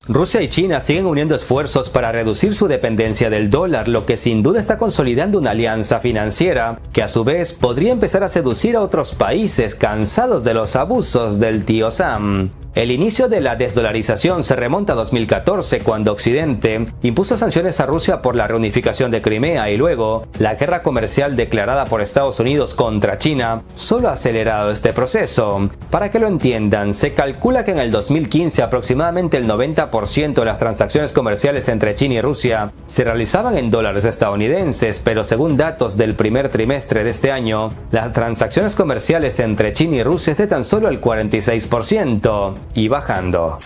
Rusia y China siguen uniendo esfuerzos para reducir su dependencia del dólar, lo que sin duda está consolidando una alianza financiera que a su vez podría empezar a seducir a otros países cansados de los abusos del tío Sam. El inicio de la desdolarización se remonta a 2014, cuando Occidente impuso sanciones a Rusia por la reunificación de Crimea, y luego la guerra comercial declarada por Estados Unidos contra China solo ha acelerado este proceso. Para que lo entiendan, se calcula que en el 2015 aproximadamente el 90% de las transacciones comerciales entre China y Rusia se realizaban en dólares estadounidenses, pero según datos del primer trimestre de este año, las transacciones comerciales entre China y Rusia es de tan solo el 46%. Y bajando.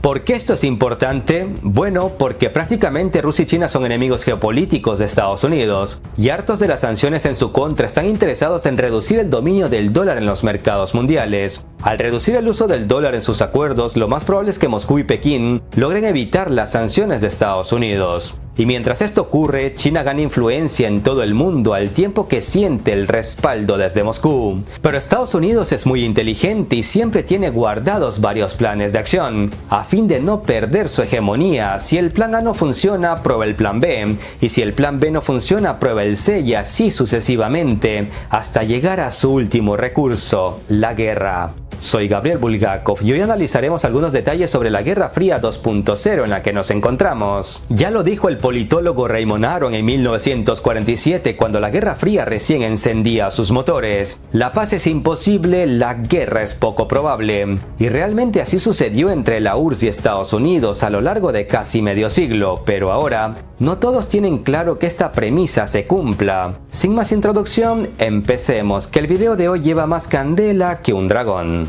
¿Por qué esto es importante? Bueno, porque prácticamente Rusia y China son enemigos geopolíticos de Estados Unidos, y hartos de las sanciones en su contra están interesados en reducir el dominio del dólar en los mercados mundiales. Al reducir el uso del dólar en sus acuerdos, lo más probable es que Moscú y Pekín logren evitar las sanciones de Estados Unidos. Y mientras esto ocurre, China gana influencia en todo el mundo al tiempo que siente el respaldo desde Moscú. Pero Estados Unidos es muy inteligente y siempre tiene guardados varios planes de acción, a fin de no perder su hegemonía. Si el plan A no funciona, prueba el plan B, y si el plan B no funciona, prueba el C, y así sucesivamente, hasta llegar a su último recurso, la guerra. Soy Gabriel Bulgakov y hoy analizaremos algunos detalles sobre la Guerra Fría 2.0 en la que nos encontramos. Ya lo dijo el politólogo Raymond Aron en 1947, cuando la Guerra Fría recién encendía sus motores. La paz es imposible, la guerra es poco probable. Y realmente así sucedió entre la URSS y Estados Unidos a lo largo de casi medio siglo, pero ahora no todos tienen claro que esta premisa se cumpla. Sin más introducción, empecemos, que el video de hoy lleva más candela que un dragón.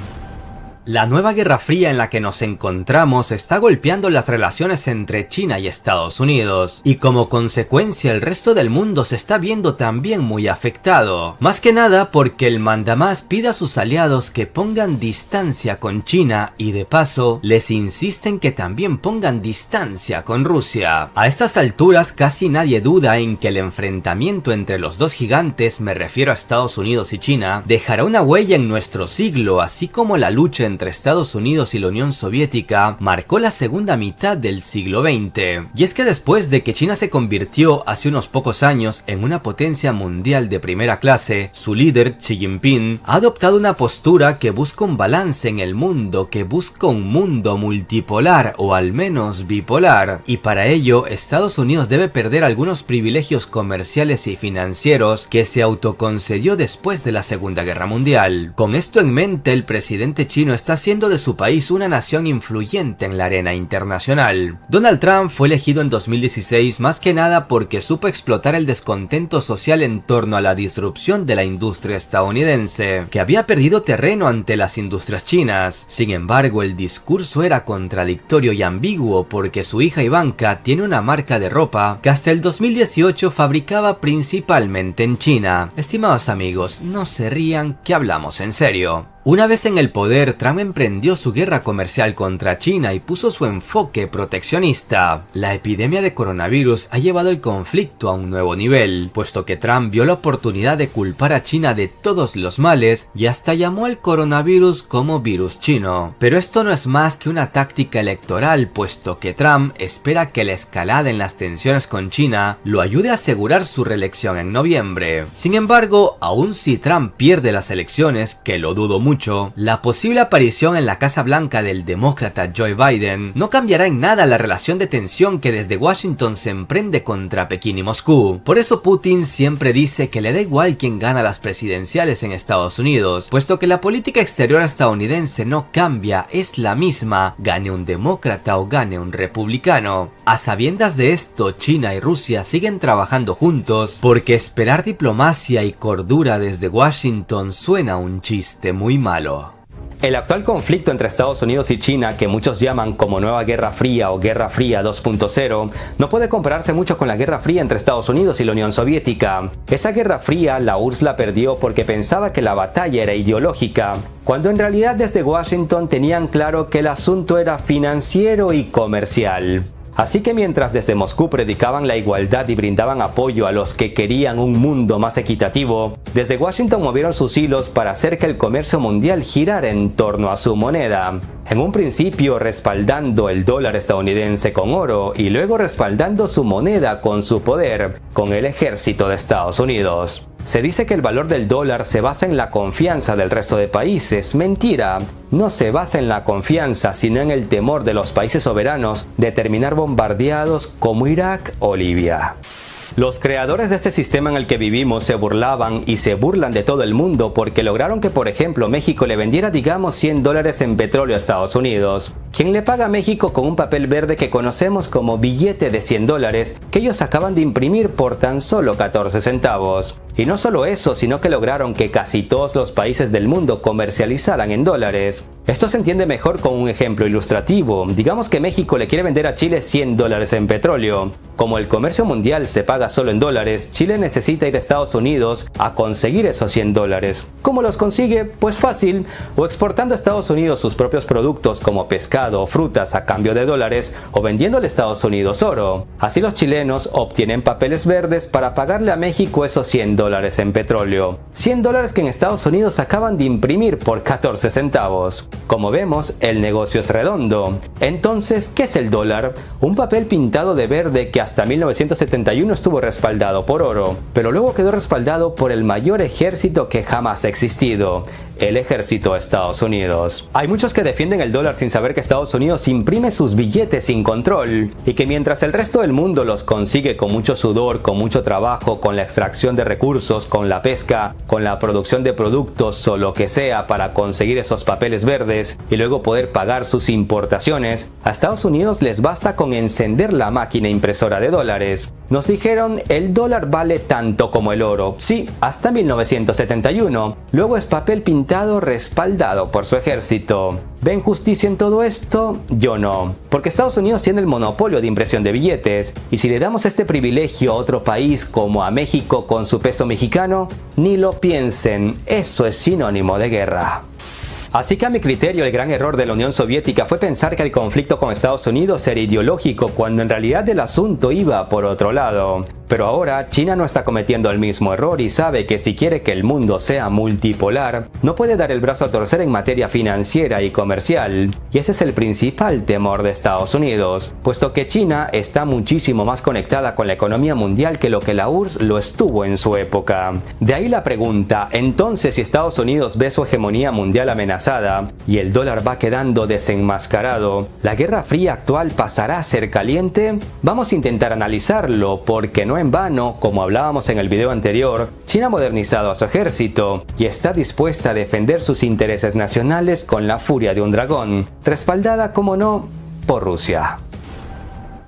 La nueva Guerra Fría en la que nos encontramos está golpeando las relaciones entre China y Estados Unidos, y como consecuencia el resto del mundo se está viendo también muy afectado. Más que nada porque el mandamás pide a sus aliados que pongan distancia con China y de paso les insisten que también pongan distancia con Rusia. A estas alturas casi nadie duda en que el enfrentamiento entre los dos gigantes, me refiero a Estados Unidos y China, dejará una huella en nuestro siglo, así como la lucha entre Estados Unidos y la Unión Soviética marcó la segunda mitad del siglo XX. Y es que después de que China se convirtió hace unos pocos años en una potencia mundial de primera clase, su líder, Xi Jinping, ha adoptado una postura que busca un balance en el mundo, que busca un mundo multipolar o al menos bipolar. Y para ello, Estados Unidos debe perder algunos privilegios comerciales y financieros que se autoconcedió después de la Segunda Guerra Mundial. Con esto en mente, el presidente chino está haciendo de su país una nación influyente en la arena internacional. Donald Trump fue elegido en 2016 más que nada porque supo explotar el descontento social en torno a la disrupción de la industria estadounidense, que había perdido terreno ante las industrias chinas. Sin embargo, el discurso era contradictorio y ambiguo porque su hija Ivanka tiene una marca de ropa que hasta el 2018 fabricaba principalmente en China. Estimados amigos, no se rían que hablamos en serio. Una vez en el poder, Trump emprendió su guerra comercial contra China y puso su enfoque proteccionista. La epidemia de coronavirus ha llevado el conflicto a un nuevo nivel, puesto que Trump vio la oportunidad de culpar a China de todos los males y hasta llamó al coronavirus como virus chino. Pero esto no es más que una táctica electoral, puesto que Trump espera que la escalada en las tensiones con China lo ayude a asegurar su reelección en noviembre. Sin embargo, aun si Trump pierde las elecciones, que lo dudo mucho, la posible aparición en la Casa Blanca del demócrata Joe Biden no cambiará en nada la relación de tensión que desde Washington se emprende contra Pekín y Moscú. Por eso Putin siempre dice que le da igual quién gana las presidenciales en Estados Unidos, puesto que la política exterior estadounidense no cambia, es la misma, gane un demócrata o gane un republicano. A sabiendas de esto, China y Rusia siguen trabajando juntos porque esperar diplomacia y cordura desde Washington suena un chiste muy malo. El actual conflicto entre Estados Unidos y China, que muchos llaman como Nueva Guerra Fría o Guerra Fría 2.0, no puede compararse mucho con la Guerra Fría entre Estados Unidos y la Unión Soviética. Esa Guerra Fría la URSS la perdió porque pensaba que la batalla era ideológica, cuando en realidad desde Washington tenían claro que el asunto era financiero y comercial. Así que mientras desde Moscú predicaban la igualdad y brindaban apoyo a los que querían un mundo más equitativo, desde Washington movieron sus hilos para hacer que el comercio mundial girara en torno a su moneda. En un principio respaldando el dólar estadounidense con oro y luego respaldando su moneda con su poder, con el ejército de Estados Unidos. Se dice que el valor del dólar se basa en la confianza del resto de países. Mentira, no se basa en la confianza, sino en el temor de los países soberanos de terminar bombardeados como Irak o Libia. Los creadores de este sistema en el que vivimos se burlaban y se burlan de todo el mundo porque lograron que, por ejemplo, México le vendiera, digamos, $100 en petróleo a Estados Unidos. Quien le paga a México con un papel verde que conocemos como billete de $100 que ellos acaban de imprimir por tan solo 14 centavos. Y no solo eso, sino que lograron que casi todos los países del mundo comercializaran en dólares. Esto se entiende mejor con un ejemplo ilustrativo. Digamos que México le quiere vender a Chile $100 en petróleo. Como el comercio mundial se paga solo en dólares, Chile necesita ir a Estados Unidos a conseguir esos $100. ¿Cómo los consigue? Pues fácil, o exportando a Estados Unidos sus propios productos como pescado o frutas a cambio de dólares, o vendiéndole a Estados Unidos oro. Así los chilenos obtienen papeles verdes para pagarle a México esos $100 en petróleo. $100 que en Estados Unidos acaban de imprimir por 14 centavos. Como vemos, el negocio es redondo. Entonces, ¿qué es el dólar? Un papel pintado de verde que hasta 1971 estuvo respaldado por oro, pero luego quedó respaldado por el mayor ejército que jamás ha existido, el ejército de Estados Unidos. Hay muchos que defienden el dólar sin saber que Estados Unidos imprime sus billetes sin control y que mientras el resto del mundo los consigue con mucho sudor, con mucho trabajo, con la extracción de recursos, con la pesca, con la producción de productos o lo que sea para conseguir esos papeles verdes y luego poder pagar sus importaciones, a Estados Unidos les basta con encender la máquina impresora de dólares. Nos dijeron el dólar vale tanto como el oro. Sí, hasta 1971. Luego es papel pintado respaldado por su ejército. ¿Ven justicia en todo esto? Yo no. Porque Estados Unidos tiene el monopolio de impresión de billetes. Y si le damos este privilegio a otro país como a México con su peso mexicano, ni lo piensen. Eso es sinónimo de guerra. Así que a mi criterio el gran error de la Unión Soviética fue pensar que el conflicto con Estados Unidos era ideológico cuando en realidad el asunto iba por otro lado. Pero ahora China no está cometiendo el mismo error y sabe que si quiere que el mundo sea multipolar, no puede dar el brazo a torcer en materia financiera y comercial. Y ese es el principal temor de Estados Unidos, puesto que China está muchísimo más conectada con la economía mundial que lo que la URSS lo estuvo en su época. De ahí la pregunta, entonces si Estados Unidos ve su hegemonía mundial amenazada y el dólar va quedando desenmascarado, ¿la Guerra Fría actual pasará a ser caliente? Vamos a intentar analizarlo porque no en vano, como hablábamos en el video anterior, China ha modernizado a su ejército y está dispuesta a defender sus intereses nacionales con la furia de un dragón, respaldada, como no, por Rusia.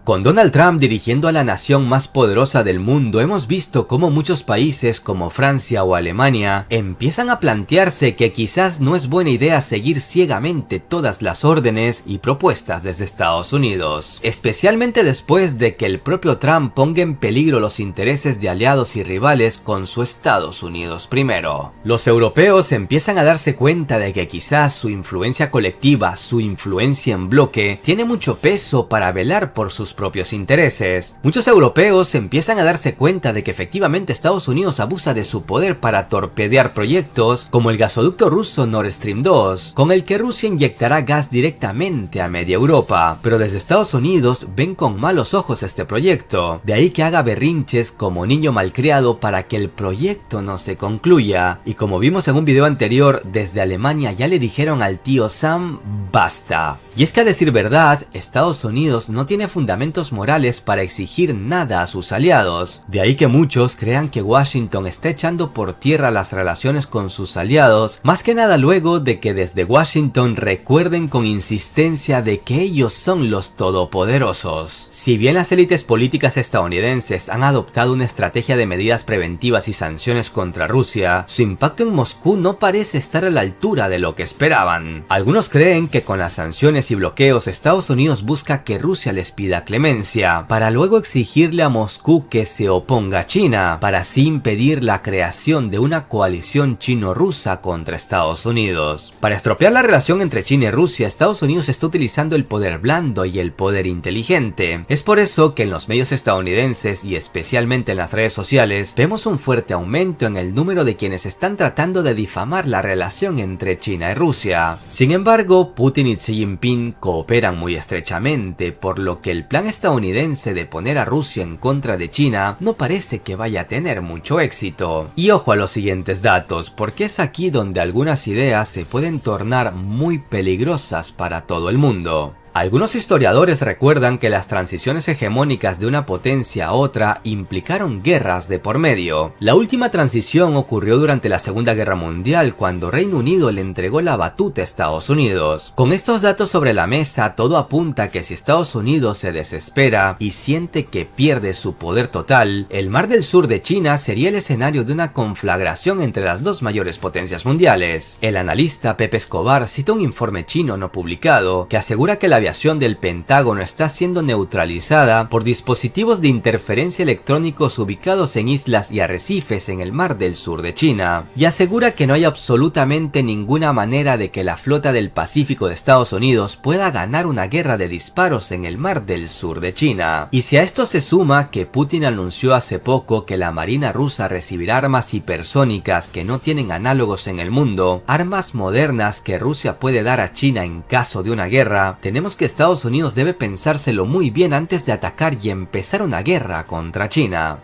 Con Donald Trump dirigiendo a la nación más poderosa del mundo, hemos visto cómo muchos países como Francia o Alemania empiezan a plantearse que quizás no es buena idea seguir ciegamente todas las órdenes y propuestas desde Estados Unidos, especialmente después de que el propio Trump ponga en peligro los intereses de aliados y rivales con su Estados Unidos primero. Los europeos empiezan a darse cuenta de que quizás su influencia colectiva, su influencia en bloque, tiene mucho peso para velar por sus propios intereses. Muchos europeos empiezan a darse cuenta de que efectivamente Estados Unidos abusa de su poder para torpedear proyectos como el gasoducto ruso Nord Stream 2, con el que Rusia inyectará gas directamente a media Europa, pero desde Estados Unidos ven con malos ojos este proyecto, de ahí que haga berrinches como niño malcriado para que el proyecto no se concluya, y como vimos en un video anterior, desde Alemania ya le dijeron al tío Sam, basta. Y es que a decir verdad, Estados Unidos no tiene fundamentos morales para exigir nada a sus aliados, de ahí que muchos crean que Washington está echando por tierra las relaciones con sus aliados, más que nada luego de que desde Washington recuerden con insistencia de que ellos son los todopoderosos. Si bien las élites políticas estadounidenses han adoptado una estrategia de medidas preventivas y sanciones contra Rusia, su impacto en Moscú no parece estar a la altura de lo que esperaban. Algunos creen que con las sanciones y bloqueos Estados Unidos busca que Rusia les pida clemencia, clemencia, para luego exigirle a Moscú que se oponga a China, para así impedir la creación de una coalición chino-rusa contra Estados Unidos. Para estropear la relación entre China y Rusia, Estados Unidos está utilizando el poder blando y el poder inteligente. Es por eso que en los medios estadounidenses y especialmente en las redes sociales vemos un fuerte aumento en el número de quienes están tratando de difamar la relación entre China y Rusia. Sin embargo, Putin y Xi Jinping cooperan muy estrechamente, por lo que el plan estadounidense de poner a Rusia en contra de China no parece que vaya a tener mucho éxito. Y ojo a los siguientes datos, porque es aquí donde algunas ideas se pueden tornar muy peligrosas para todo el mundo. Algunos historiadores recuerdan que las transiciones hegemónicas de una potencia a otra implicaron guerras de por medio. La última transición ocurrió durante la Segunda Guerra Mundial, cuando Reino Unido le entregó la batuta a Estados Unidos. Con estos datos sobre la mesa, todo apunta a que si Estados Unidos se desespera y siente que pierde su poder total, el Mar del Sur de China sería el escenario de una conflagración entre las dos mayores potencias mundiales. El analista Pepe Escobar cita un informe chino no publicado que asegura que la aviación del Pentágono está siendo neutralizada por dispositivos de interferencia electrónicos ubicados en islas y arrecifes en el Mar del Sur de China, y asegura que no hay absolutamente ninguna manera de que la flota del Pacífico de Estados Unidos pueda ganar una guerra de disparos en el Mar del Sur de China. Y si a esto se suma que Putin anunció hace poco que la Marina rusa recibirá armas hipersónicas que no tienen análogos en el mundo, armas modernas que Rusia puede dar a China en caso de una guerra, tenemos que Estados Unidos debe pensárselo muy bien antes de atacar y empezar una guerra contra China.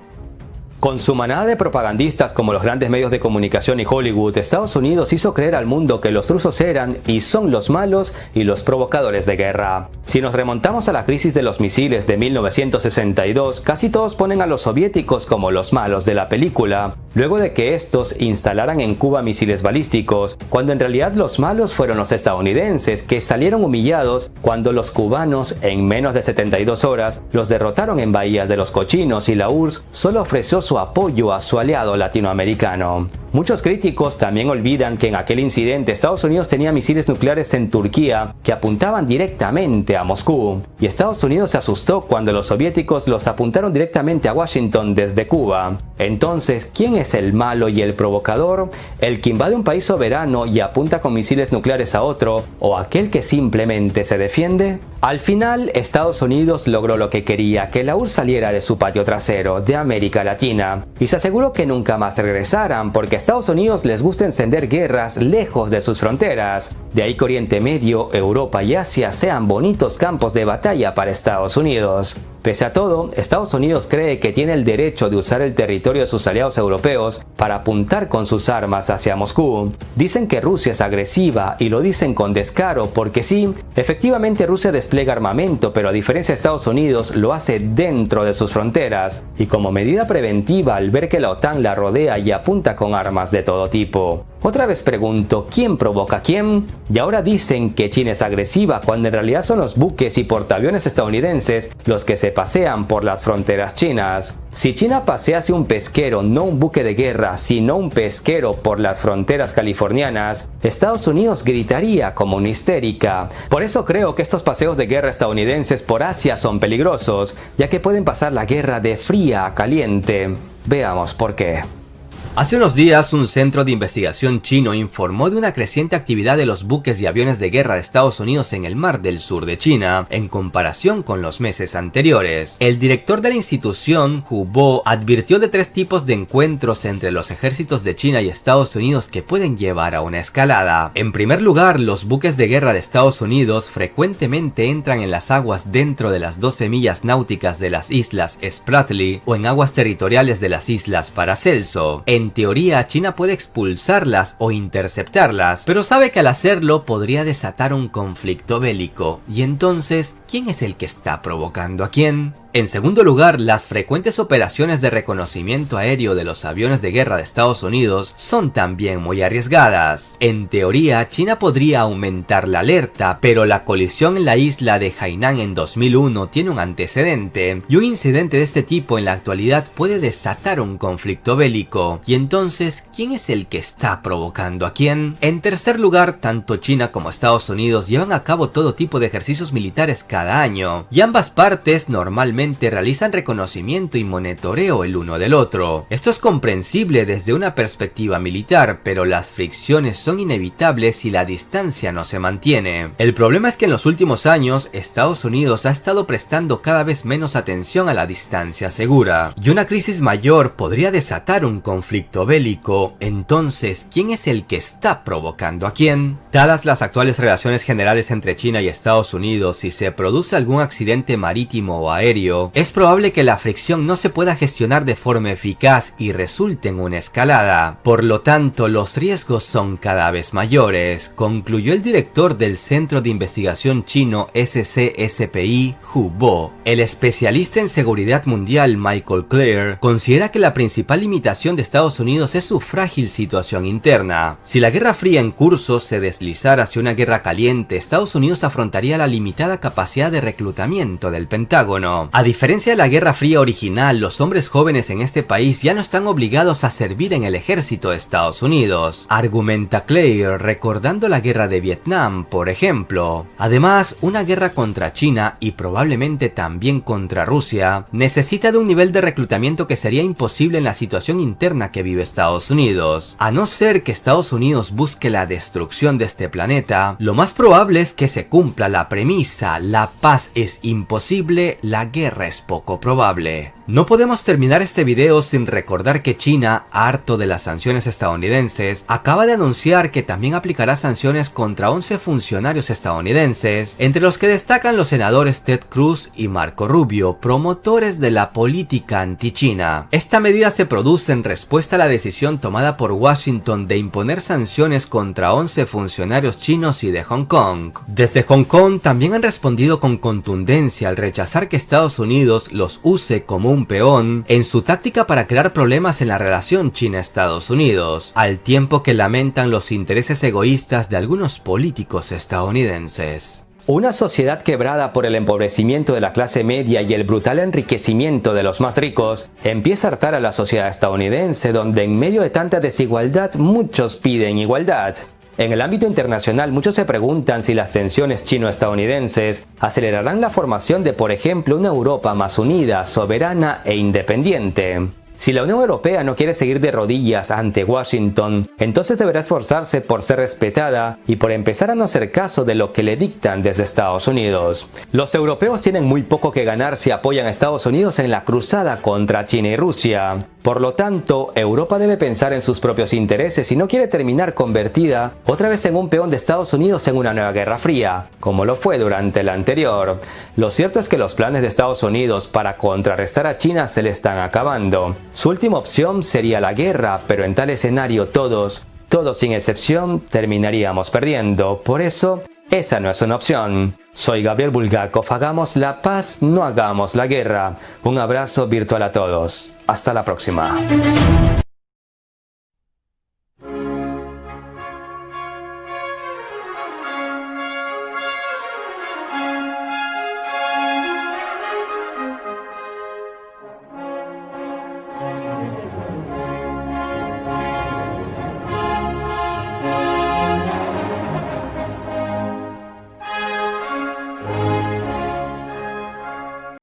Con su manada de propagandistas como los grandes medios de comunicación y Hollywood, Estados Unidos hizo creer al mundo que los rusos eran y son los malos y los provocadores de guerra. Si nos remontamos a la crisis de los misiles de 1962, casi todos ponen a los soviéticos como los malos de la película, luego de que estos instalaran en Cuba misiles balísticos, cuando en realidad los malos fueron los estadounidenses, que salieron humillados cuando los cubanos en menos de 72 horas los derrotaron en Bahías de los Cochinos, y la URSS solo ofreció su apoyo a su aliado latinoamericano. Muchos críticos también olvidan que en aquel incidente Estados Unidos tenía misiles nucleares en Turquía que apuntaban directamente a Moscú, y Estados Unidos se asustó cuando los soviéticos los apuntaron directamente a Washington desde Cuba. Entonces, ¿quién es el malo y el provocador? ¿El que invade un país soberano y apunta con misiles nucleares a otro, o aquel que simplemente se defiende? Al final, Estados Unidos logró lo que quería, que la URSS saliera de su patio trasero, de América Latina, y se aseguró que nunca más regresaran, porque a Estados Unidos les gusta encender guerras lejos de sus fronteras. De ahí que Oriente Medio, Europa y Asia sean bonitos campos de batalla para Estados Unidos. Pese a todo, Estados Unidos cree que tiene el derecho de usar el territorio de sus aliados europeos para apuntar con sus armas hacia Moscú. Dicen que Rusia es agresiva, y lo dicen con descaro porque sí, efectivamente Rusia despliega armamento, pero a diferencia de Estados Unidos lo hace dentro de sus fronteras, y como medida preventiva al ver que la OTAN la rodea y apunta con armas de todo tipo. Otra vez pregunto, ¿quién provoca a quién? Y ahora dicen que China es agresiva, cuando en realidad son los buques y portaaviones estadounidenses los que se pasean por las fronteras chinas. Si China pasease un pesquero, no un buque de guerra, sino un pesquero por las fronteras californianas, Estados Unidos gritaría como una histérica. Por eso creo que estos paseos de guerra estadounidenses por Asia son peligrosos, ya que pueden pasar la guerra de fría a caliente. Veamos por qué. Hace unos días, un centro de investigación chino informó de una creciente actividad de los buques y aviones de guerra de Estados Unidos en el Mar del Sur de China, en comparación con los meses anteriores. El director de la institución, Hu Bo, advirtió de 3 tipos de encuentros entre los ejércitos de China y Estados Unidos que pueden llevar a una escalada. En primer lugar, los buques de guerra de Estados Unidos frecuentemente entran en las aguas dentro de las 12 millas náuticas de las islas Spratly o en aguas territoriales de las islas Paracelso. En teoría, China puede expulsarlas o interceptarlas, pero sabe que al hacerlo podría desatar un conflicto bélico. Y entonces, ¿quién es el que está provocando a quién? En segundo lugar, las frecuentes operaciones de reconocimiento aéreo de los aviones de guerra de Estados Unidos son también muy arriesgadas. En teoría, China podría aumentar la alerta, pero la colisión en la isla de Hainan en 2001 tiene un antecedente, y un incidente de este tipo en la actualidad puede desatar un conflicto bélico. Y entonces, ¿quién es el que está provocando a quién? En tercer lugar, tanto China como Estados Unidos llevan a cabo todo tipo de ejercicios militares cada año, y ambas partes normalmente realizan reconocimiento y monitoreo el uno del otro. Esto es comprensible desde una perspectiva militar, pero las fricciones son inevitables si la distancia no se mantiene. El problema es que en los últimos años, Estados Unidos ha estado prestando cada vez menos atención a la distancia segura, y una crisis mayor podría desatar un conflicto bélico. Entonces, ¿quién es el que está provocando a quién? Dadas las actuales relaciones generales entre China y Estados Unidos, si se produce algún accidente marítimo o aéreo, es probable que la fricción no se pueda gestionar de forma eficaz y resulte en una escalada. Por lo tanto, los riesgos son cada vez mayores, concluyó el director del Centro de Investigación chino SCSPI, Hu Bo. El especialista en seguridad mundial Michael Clare considera que la principal limitación de Estados Unidos es su frágil situación interna. Si la Guerra Fría en curso se deslizara hacia una guerra caliente, Estados Unidos afrontaría la limitada capacidad de reclutamiento del Pentágono. A diferencia de la Guerra Fría original, los hombres jóvenes en este país ya no están obligados a servir en el ejército de Estados Unidos, argumenta Clare, recordando la guerra de Vietnam, por ejemplo. Además, una guerra contra China y probablemente también contra Rusia necesita de un nivel de reclutamiento que sería imposible en la situación interna que vive Estados Unidos. A no ser que Estados Unidos busque la destrucción de este planeta, lo más probable es que se cumpla la premisa: la paz es imposible, la guerra es poco probable. No podemos terminar este video sin recordar que China, harto de las sanciones estadounidenses, acaba de anunciar que también aplicará sanciones contra 11 funcionarios estadounidenses, entre los que destacan los senadores Ted Cruz y Marco Rubio, promotores de la política anti-China. Esta medida se produce en respuesta a la decisión tomada por Washington de imponer sanciones contra 11 funcionarios chinos y de Hong Kong. Desde Hong Kong también han respondido con contundencia al rechazar que Estados Unidos los use como un peón en su táctica para crear problemas en la relación China-Estados Unidos, al tiempo que lamentan los intereses egoístas de algunos políticos estadounidenses. Una sociedad quebrada por el empobrecimiento de la clase media y el brutal enriquecimiento de los más ricos empieza a hartar a la sociedad estadounidense, donde en medio de tanta desigualdad muchos piden igualdad. En el ámbito internacional, muchos se preguntan si las tensiones chino-estadounidenses acelerarán la formación de, por ejemplo, una Europa más unida, soberana e independiente. Si la Unión Europea no quiere seguir de rodillas ante Washington, entonces deberá esforzarse por ser respetada y por empezar a no hacer caso de lo que le dictan desde Estados Unidos. Los europeos tienen muy poco que ganar si apoyan a Estados Unidos en la cruzada contra China y Rusia. Por lo tanto, Europa debe pensar en sus propios intereses y no quiere terminar convertida otra vez en un peón de Estados Unidos en una nueva guerra fría, como lo fue durante la anterior. Lo cierto es que los planes de Estados Unidos para contrarrestar a China se le están acabando. Su última opción sería la guerra, pero en tal escenario todos sin excepción, terminaríamos perdiendo. Por eso, esa no es una opción. Soy Gabriel Bulgakov, hagamos la paz, no hagamos la guerra. Un abrazo virtual a todos. Hasta la próxima.